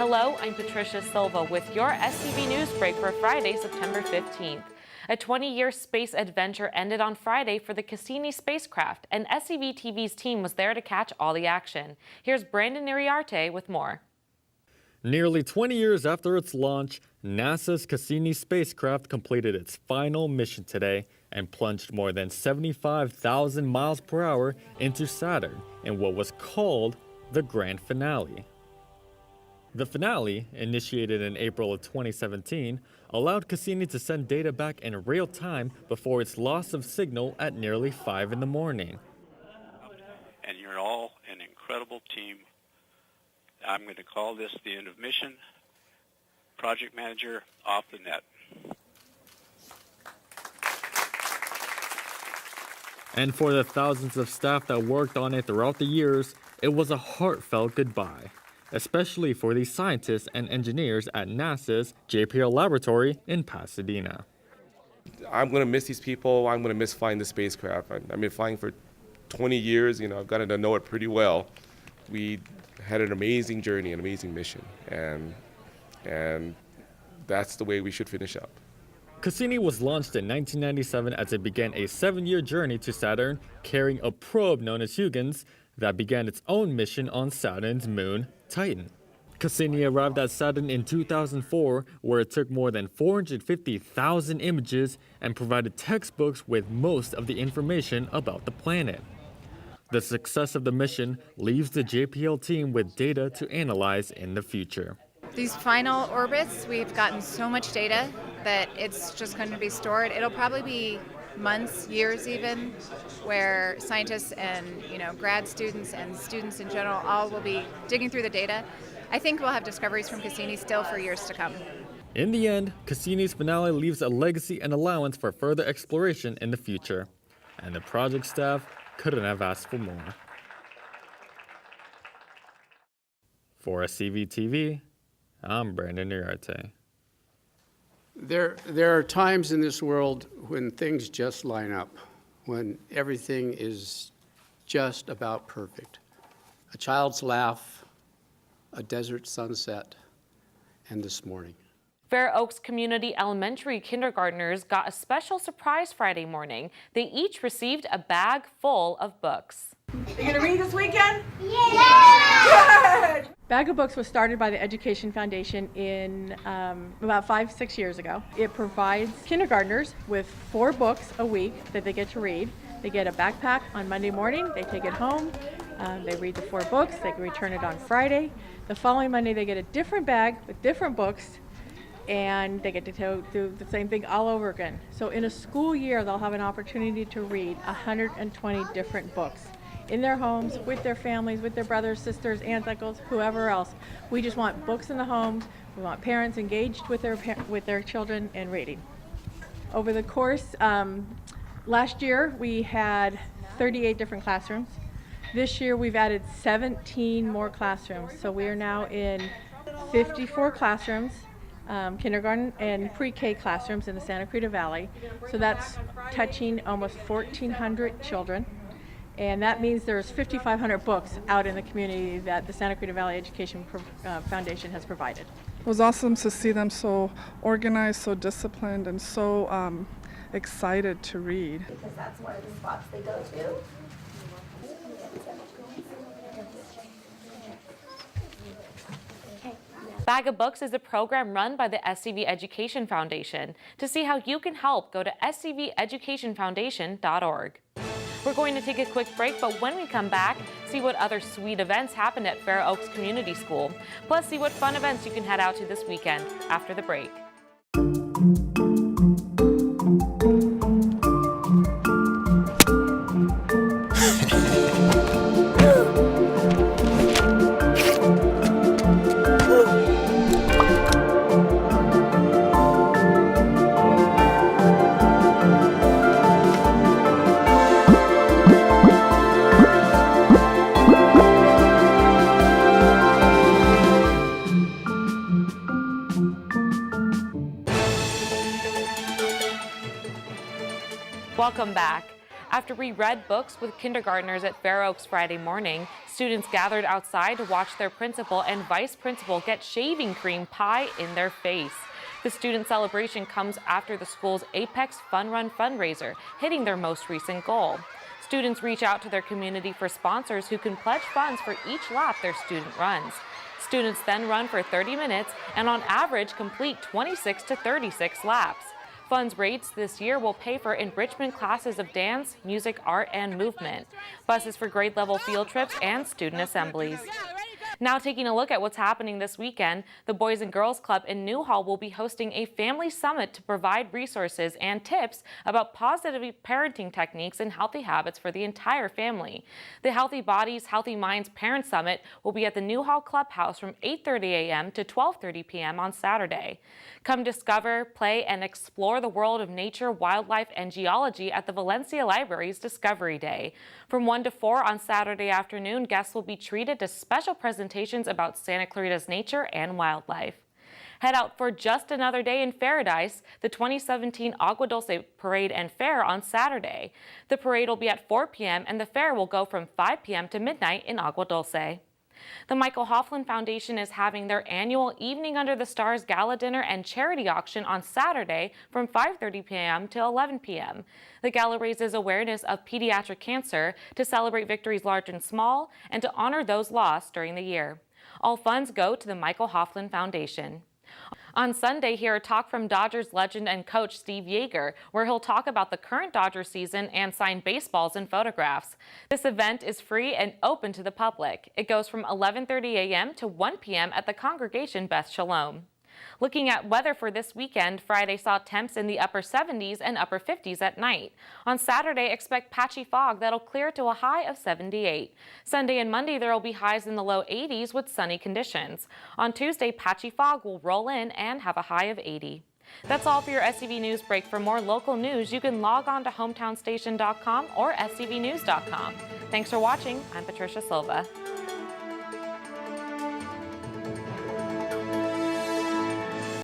Hello, I'm Patricia Silva with your SCV NewsBreak for Friday, September 15th. A 20-year space adventure ended on Friday for the Cassini spacecraft, and SCV TV's team was there to catch all the action. Here's Brandon Iriarte with more. Nearly 20 years after its launch, NASA's Cassini spacecraft completed its final mission today and plunged more than 75,000 miles per hour into Saturn in what was called the grand finale. The finale, initiated in April of 2017, allowed Cassini to send data back in real time before its loss of signal at nearly 5 in the morning. And you're all an incredible team. I'm going to call this the end of mission. Project manager off the net. And for the thousands of staff that worked on it throughout the years, it was a heartfelt goodbye, especially for the scientists and engineers at NASA's JPL laboratory in Pasadena. I'm going to miss these people. I'm going to miss flying the spacecraft. I've been flying for 20 years. I've gotten to know it pretty well. We had an amazing journey, an amazing mission, and that's the way we should finish up. Cassini was launched in 1997 as it began a 7-year journey to Saturn, carrying a probe known as Huygens that began its own mission on Saturn's moon, Titan. Cassini arrived at Saturn in 2004, where it took more than 450,000 images and provided textbooks with most of the information about the planet. The success of the mission leaves the JPL team with data to analyze in the future. These final orbits, we've gotten so much data that it's just going to be stored. It'll probably be months, years even, where scientists and grad students and students in general all will be digging through the data. I think we'll have discoveries from Cassini still for years to come. In the end, Cassini's finale leaves a legacy and allowance for further exploration in the future. And the project staff couldn't have asked for more. For SCV TV, I'm Brandon Iriarte. There are times in this world when things just line up, when everything is just about perfect. A child's laugh, a desert sunset, and this morning. Fair Oaks Community Elementary kindergartners got a special surprise Friday morning. They each received a bag full of books. Are you gonna read this weekend? Yeah! Good! Bag of Books was started by the Education Foundation in about 5-6 years ago. It provides kindergartners with 4 books a week that they get to read. They get a backpack on Monday morning, they take it home, they read the 4 books, they can return it on Friday. The following Monday they get a different bag with different books, and they get to do the same thing all over again. So in a school year they'll have an opportunity to read 120 different books in their homes, with their families, with their brothers, sisters, aunts, uncles, whoever else. We just want books in the homes. We want parents engaged with their children and reading. Over the course, last year we had 38 different classrooms. This year we've added 17 more classrooms. So we are now in 54 classrooms, kindergarten and pre-K classrooms in the Santa Cruz Valley. So that's touching almost 1,400 children. And that means there's 5,500 books out in the community that the Santa Cruz Valley Education Foundation has provided. It was awesome to see them so organized, so disciplined, and so excited to read. Because that's one of the spots they go to. Bag of Books is a program run by the SCV Education Foundation. To see how you can help, go to scveducationfoundation.org. We're going to take a quick break, but when we come back, see what other sweet events happened at Fair Oaks Community School. Plus, see what fun events you can head out to this weekend after the break. Welcome back. After we read books with kindergartners at Fair Oaks Friday morning, students gathered outside to watch their principal and vice principal get shaving cream pie in their face. The student celebration comes after the school's Apex Fun Run fundraiser, hitting their most recent goal. Students reach out to their community for sponsors who can pledge funds for each lap their student runs. Students then run for 30 minutes and on average complete 26 to 36 laps. Funds raised this year will pay for enrichment classes of dance, music, art, and movement, buses for grade level field trips, and student assemblies. Now taking a look at what's happening this weekend, the Boys and Girls Club in Newhall will be hosting a family summit to provide resources and tips about positive parenting techniques and healthy habits for the entire family. The Healthy Bodies, Healthy Minds Parent Summit will be at the Newhall Clubhouse from 8:30 a.m. to 12:30 p.m. on Saturday. Come discover, play, and explore the world of nature, wildlife, and geology at the Valencia Library's Discovery Day. From 1 to 4 on Saturday afternoon, guests will be treated to special presentations about Santa Clarita's nature and wildlife. Head out for just another day in Paradise, the 2017 Agua Dulce Parade and Fair on Saturday. The parade will be at 4 p.m. and the fair will go from 5 p.m. to midnight in Agua Dulce. The Michael Hoffman Foundation is having their annual Evening Under the Stars Gala Dinner and Charity Auction on Saturday from 5:30 p.m. to 11 p.m. The gala raises awareness of pediatric cancer to celebrate victories large and small and to honor those lost during the year. All funds go to the Michael Hoffman Foundation. On Sunday, hear a talk from Dodgers legend and coach Steve Yeager, where he'll talk about the current Dodgers season and sign baseballs and photographs. This event is free and open to the public. It goes from 11:30 a.m. to 1 p.m. at the Congregation Beth Shalom. Looking at weather for this weekend, Friday saw temps in the upper 70s and upper 50s at night. On Saturday, expect patchy fog that'll clear to a high of 78. Sunday and Monday, there will be highs in the low 80s with sunny conditions. On Tuesday, patchy fog will roll in and have a high of 80. That's all for your SCV News Break. For more local news, you can log on to hometownstation.com or scvnews.com. Thanks for watching. I'm Patricia Silva.